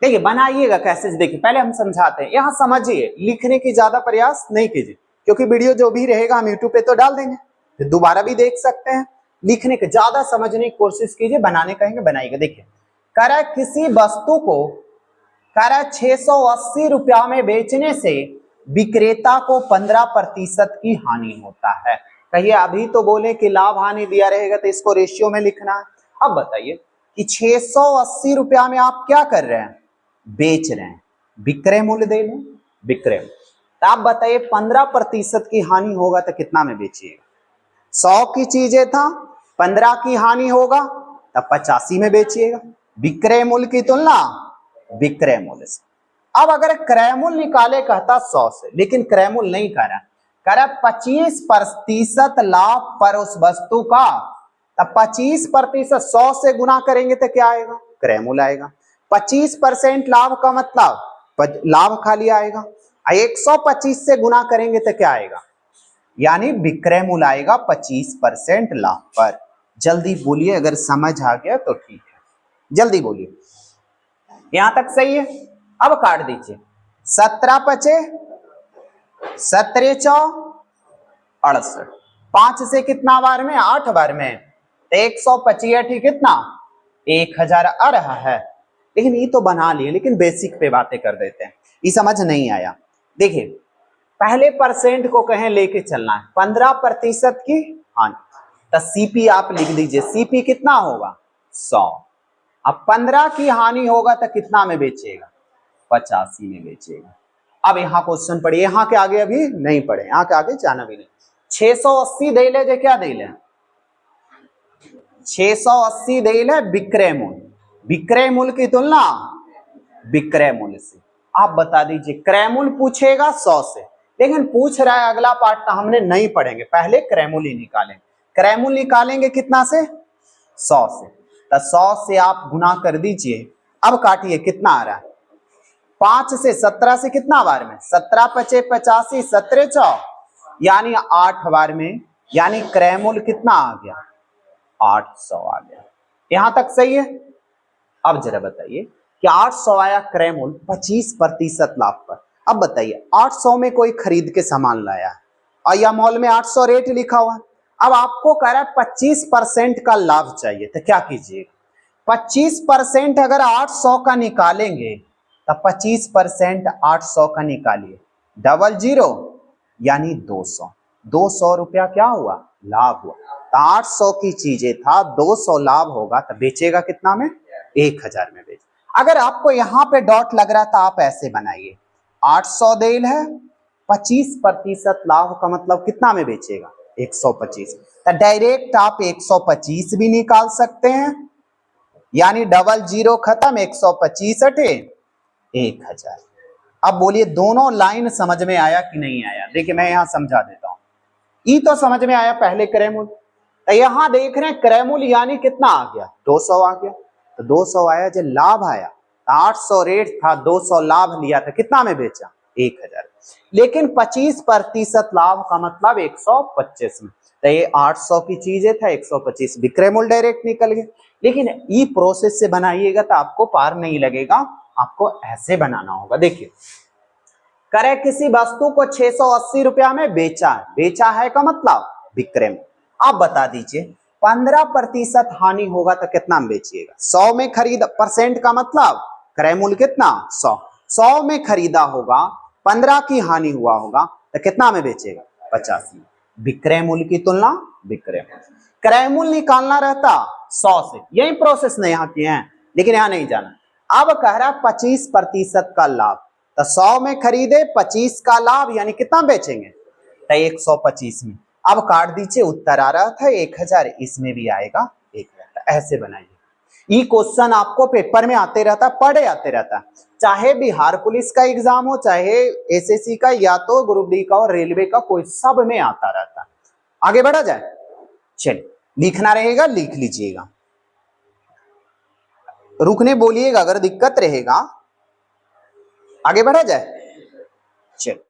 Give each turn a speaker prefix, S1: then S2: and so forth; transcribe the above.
S1: देखिए बनाइएगा कैसे, देखिए पहले हम समझाते हैं, यहाँ समझिए, लिखने की ज्यादा प्रयास नहीं कीजिए क्योंकि वीडियो जो भी रहेगा हम यूट्यूब पे तो डाल देंगे, फिर दोबारा भी देख सकते हैं। लिखने के ज्यादा समझने की कोशिश कीजिए, बनाने कहेंगे बनाइएगा। देखिए कह रहा है किसी वस्तु को कह रहा है 680 रुपया में बेचने से विक्रेता को 15% की हानि होता है। कहिए अभी तो बोले कि लाभ हानि दिया रहेगा तो इसको रेशियो में लिखना है। अब बताइए कि 680 रुपया में आप क्या कर रहे हैं, बेच रहे हैं, विक्रय मूल्य दे लें, विक्रय मूल्य। तो आप बताइए 15% की हानि होगा तो कितना में बेचिएगा? 100 की चीजें था, 15 की हानि होगा तब 85 में बेचिएगा। विक्रय मूल्य की तुलना विक्रय मूल्य से। अब अगर क्रय मूल्य निकाले कहता 100 से, लेकिन क्रय मूल्य नहीं कह रहा, कह रहा 25% लाभ पर उस वस्तु का, तब 25% 100 से गुना करेंगे तो क्या आएगा? क्रय मूल्य आएगा। 25% लाभ का मतलब लाभ खाली आएगा, 125 से गुना करेंगे तो क्या आएगा? यानी विक्रय मूल्य आएगा 25% लाभ पर। जल्दी बोलिए, अगर समझ आ गया तो ठीक है, जल्दी बोलिए। यहां तक सही है? अब काट दीजिए। 17 पचे 17 चौ 68, 5 से कितना बार में? 8 बार में, 125 कितना? 1000 आ रहा है। लेकिन ये तो बना लिए, लेकिन बेसिक पे बातें कर देते हैं, ये समझ नहीं आया। देखिए पहले परसेंट को कहें लेके चलना है, 15% की हानि, तो सीपी आप लिख दीजिए, सीपी कितना होगा? 100। अब 15 की हानि होगा तो कितना में बेचेगा? 85 में बेचेगा। अब यहाँ क्वेश्चन पढ़िए, यहाँ के आगे अभी नहीं पढ़े, यहाँ के आगे जाना भी नहीं। 680 दे ले, जे क्या दे ले? 680 दे ले विक्रय मूल्य, विक्रय मूल्य की तुलना विक्रय मूल्य से। आप बता दीजिए, क्रय मूल्य पूछेगा 100 से, लेकिन पूछ रहा है अगला पार्ट तो हमने नहीं पढ़ेंगे, पहले क्रय मूल्य निकालेंगे। क्रय मूल्य निकालेंगे कितना से? 100 से। तो 100 से आप गुना कर दीजिए। अब काटिए, कितना आ रहा है? 5 से 17 से कितना बार में? 17 पचे 85, 17 चौ, यानी 8 बार में, यानी क्रय मूल्य कितना आ गया? 800 आ गया। यहां तक सही है? अब जरा बताइए कि 800 आया क्रय मूल्य 25% लाभ पर। अब बताइए 800 में कोई खरीद के सामान लाया है और या मॉल में 800 रेट लिखा हुआ है। अब आपको कह रहा है 25% का लाभ चाहिए, तो क्या कीजिएगा? 25% अगर 800 का निकालेंगे तब 25% 800 का निकालिए, 00 यानी 200। 200 रुपया क्या हुआ? लाभ हुआ। तो 800 की चीजें था, 200 लाभ होगा तो बेचेगा कितना में? 1000 में बेच। अगर आपको यहाँ पे डॉट लग रहा था, आप ऐसे बनाइए, 800 देल है, 25% लाभ का मतलब कितना में बेचेगा? 125। तो डायरेक्ट आप 125 भी निकाल सकते हैं, यानी 00 खत्म, 125 अटे 1000। अब बोलिए दोनों लाइन समझ में आया कि नहीं आया? देखिए मैं यहां समझा देता हूं। ई तो समझ में आया, पहले क्रय मूल्य, तो यहां देख रहे हैं क्रय मूल्य यानी कितना आ गया? 200 आ गया। तो 200 आया, जो लाभ आया 800 रेट था, 200 लाभ लिया था, कितना में बेचा? 1000। लेकिन 25% लाभ का मतलब 125 में, तो ये 800 की चीजें था, 125 विक्रय मूल्य डायरेक्ट निकल गया। लेकिन ई प्रोसेस से बनाइएगा तो आपको पार नहीं लगेगा, आपको ऐसे बनाना होगा। देखिए करे किसी वस्तु को 680 रुपया में बेचा है, बेचा है का मतलब विक्रय में। आप बता दीजिए 15% हानि होगा तो कितना में बेचिएगा? 100 में खरीद, परसेंट का मतलब क्रय मूल्य कितना? 100। 100 में खरीदा होगा, 15 की हानि हुआ होगा तो कितना में बेचेगा? 85 में। विक्रय मूल्य की तुलना विक्रय मूल्य। क्रय मूल्य निकालना रहता 100 से, यही प्रोसेस ने यहाँ किए हैं, लेकिन यहाँ नहीं जाना। अब कह रहा 25% का लाभ, तो 100 में खरीदे, 25 का लाभ, यानी कितना बेचेंगे? तो 125 में। अब काट दीजिए, उत्तर आ रहा था 1000, इसमें भी आएगा 1000। ऐसे बनाइए। ये क्वेश्चन आपको पेपर में आते रहता, पढ़े आते रहता, चाहे बिहार पुलिस का एग्जाम हो, चाहे एसएससी का, या तो ग्रुप डी का और रेलवे का, कोई सब में आता रहता। आगे बढ़ा जाए, चलिए लिखना रहेगा, लिख लीजिएगा, रुकने बोलिएगा अगर दिक्कत रहेगा। आगे बढ़ा जाए, चलिए।